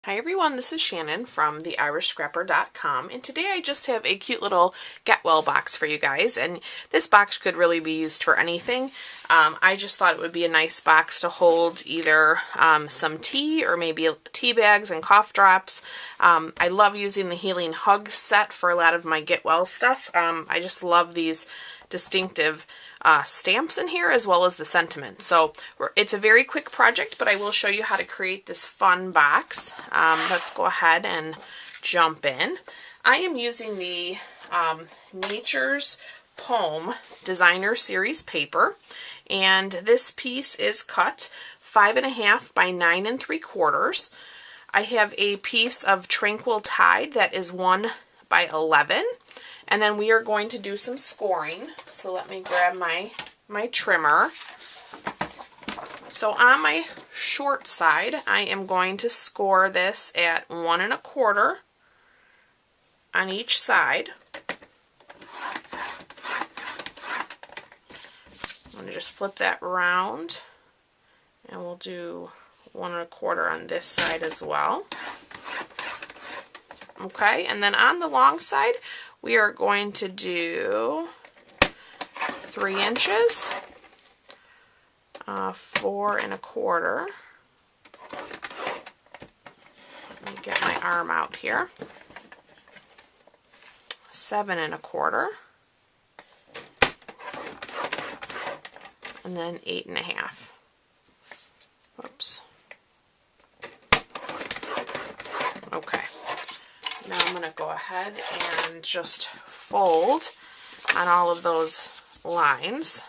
Hi everyone, this is Shannon from theirishscrapper.com, and today I just have a cute little Get Well box for you guys, and this box could really be used for anything. I just thought it would be a nice box to hold either some tea or maybe tea bags and cough drops. I love using the Healing Hug set for a lot of my Get Well stuff. I just love these distinctive stamps in here as well as the sentiment. So it's a very quick project, but I will show you how to create this fun box. Let's go ahead and jump in. I am using the Nature's Poem Designer Series paper, and this piece is cut 5.5 by 9 3/4. I have a piece of Tranquil Tide that is 1 by 11. And then we are going to do some scoring. So let me grab my trimmer. So on my short side, I am going to score this at 1 1/4 on each side. I'm going to just flip that around, and we'll do 1 1/4 on this side as well. Okay, and then on the long side, we are going to do 3 inches, 4 1/4. Let me get my arm out here. 7 1/4, and then 8 1/2. Whoops. Okay. Now I'm going to go ahead and just fold on all of those lines.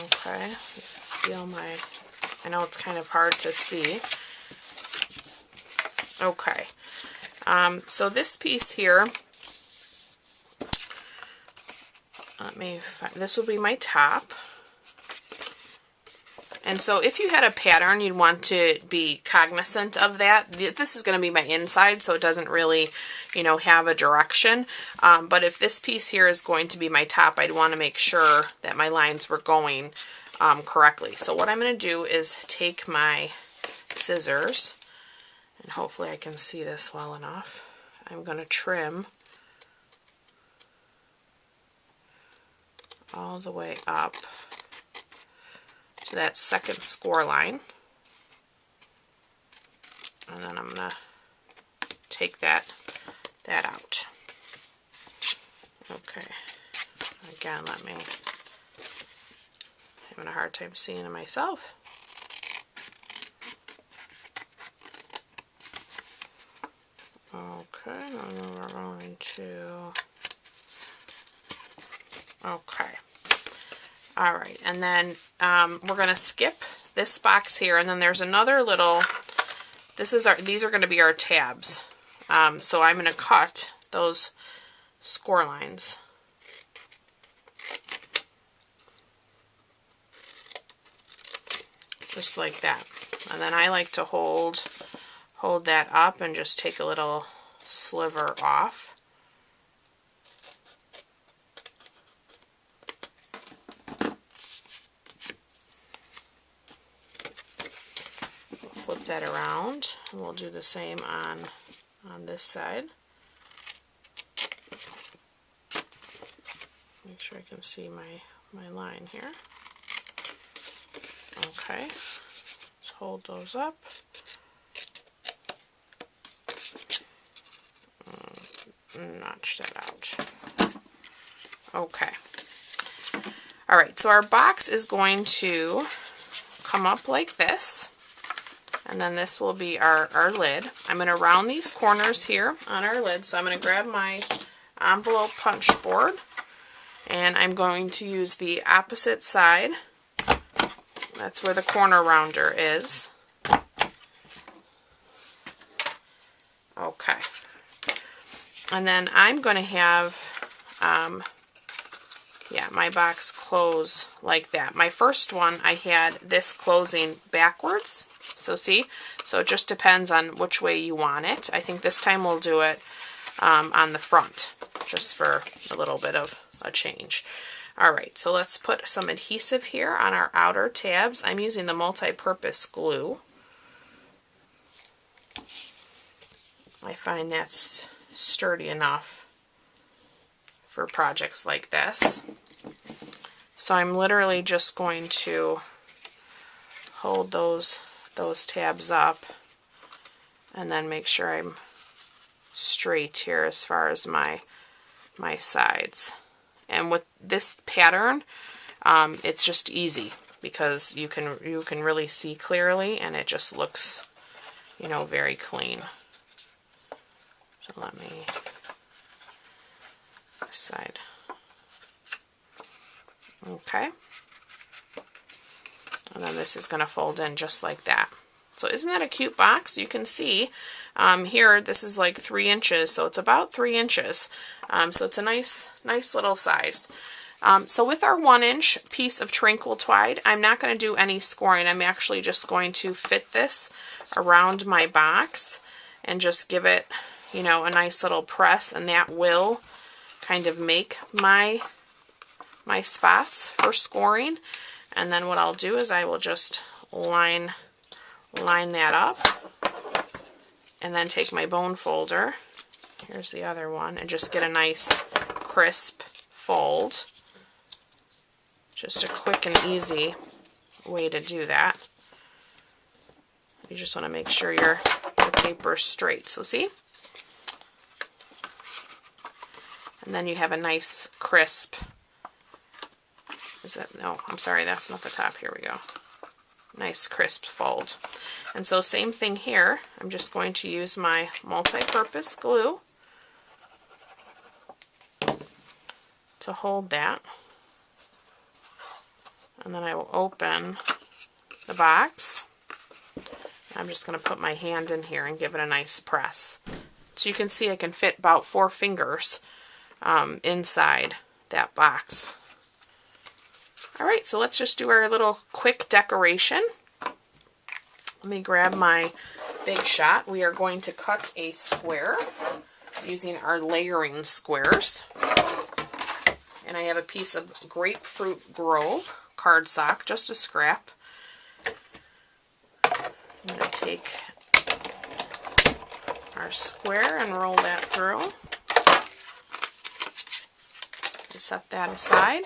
Okay, I know it's kind of hard to see. Okay, so this piece here, this will be my top. And so if you had a pattern, you'd want to be cognizant of that. This is going to be my inside, so it doesn't really, have a direction. But if this piece here is going to be my top, I'd want to make sure that my lines were going correctly. So what I'm going to do is take my scissors, and hopefully I can see this well enough. I'm going to trim all the way up to that second score line, and then I'm going to take that out. Okay, again, I'm having a hard time seeing it myself. Okay, and then we're going to, okay. Alright, and then we're going to skip this box here, and then there's another little, these are going to be our tabs. So I'm going to cut those score lines. Just like that. And then I like to hold that up and just take a little sliver off. Flip that around, and we'll do the same on this side. Make sure I can see my line here. Okay, let's hold those up. Notch that out. Okay. Alright, so our box is going to come up like this. And then this will be our lid. I'm going to round these corners here on our lid. So I'm going to grab my envelope punch board, and I'm going to use the opposite side. That's where the corner rounder is. Okay. And then I'm going to have my box close like that. My first one, I had this closing backwards. So see? So it just depends on which way you want it. I think this time we'll do it on the front, just for a little bit of a change. Alright, so let's put some adhesive here on our outer tabs. I'm using the multi-purpose glue. I find that's sturdy enough for projects like this. So I'm literally just going to hold those tabs up and then make sure I'm straight here as far as my sides. And with this pattern, it's just easy because you can really see clearly, and it just looks, you know, very clean. So let me this side. Okay. And then this is going to fold in just like that. So isn't that a cute box? You can see here this is like 3 inches, so it's about 3 inches. So it's a nice little size. So with our 1-inch piece of Tranquil Twide, I'm not going to do any scoring. I'm actually just going to fit this around my box and just give it, you know, a nice little press, and that will kind of make my spots for scoring. And then what I'll do is I will just line that up, and then take my bone folder, here's the other one, and just get a nice crisp fold. Just a quick and easy way to do that. You just want to make sure your paper's straight. So see? And then you have a nice crisp, no, I'm sorry, that's not the top, here we go. Nice crisp fold. And so same thing here, I'm just going to use my multi-purpose glue to hold that. And then I will open the box. I'm just going to put my hand in here and give it a nice press. So you can see I can fit about 4 fingers inside that box. Alright, so let's just do our little quick decoration. Let me grab my Big Shot. We are going to cut a square using our layering squares. And I have a piece of Grapefruit Grove cardstock, just a scrap. I'm going to take our square and roll that through. And set that aside.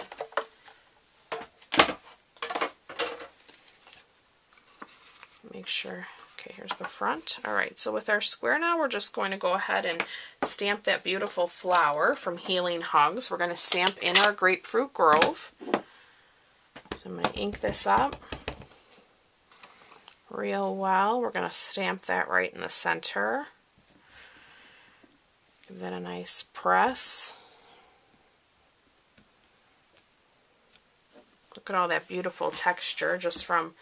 Make sure, okay, here's the front. Alright, so with our square now, we're just going to go ahead and stamp that beautiful flower from Healing Hugs. We're going to stamp in our Grapefruit Grove. So I'm going to ink this up real well. We're going to stamp that right in the center. Give that a nice press. Look at all that beautiful texture just from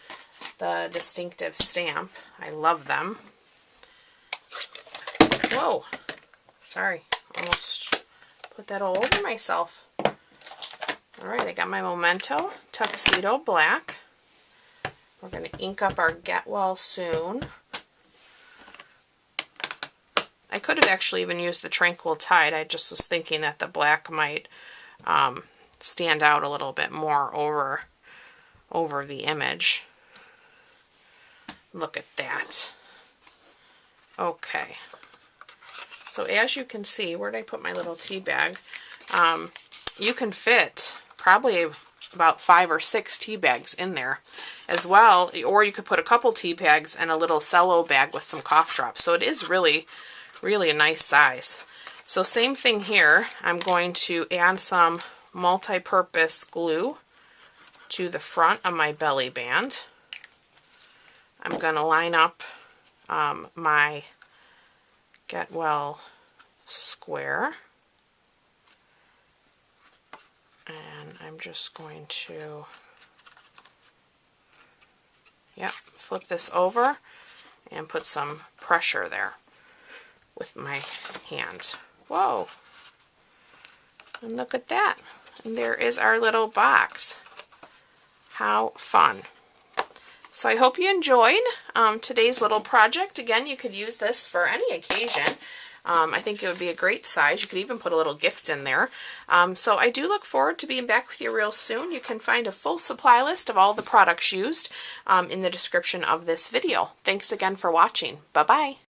the distinctive stamp. I love them. Whoa, sorry, almost put that all over myself. Alright, I got my Memento Tuxedo Black. We're going to ink up our Get Well Soon. I could have actually even used the Tranquil Tide. I just was thinking that the black might stand out a little bit more over the image. Look at that. Okay. So as you can see, where did I put my little tea bag? You can fit probably about 5 or 6 tea bags in there as well, or you could put a couple tea bags and a little cello bag with some cough drops. So it is really a nice size. So same thing here. I'm going to add some multi-purpose glue to the front of my belly band. I'm going to line up my Get Well square, and I'm just going to flip this over and put some pressure there with my hand. Whoa, and look at that, and there is our little box. How fun. So I hope you enjoyed today's little project. Again, you could use this for any occasion. I think it would be a great size. You could even put a little gift in there. So I do look forward to being back with you real soon. You can find a full supply list of all the products used in the description of this video. Thanks again for watching. Bye-bye.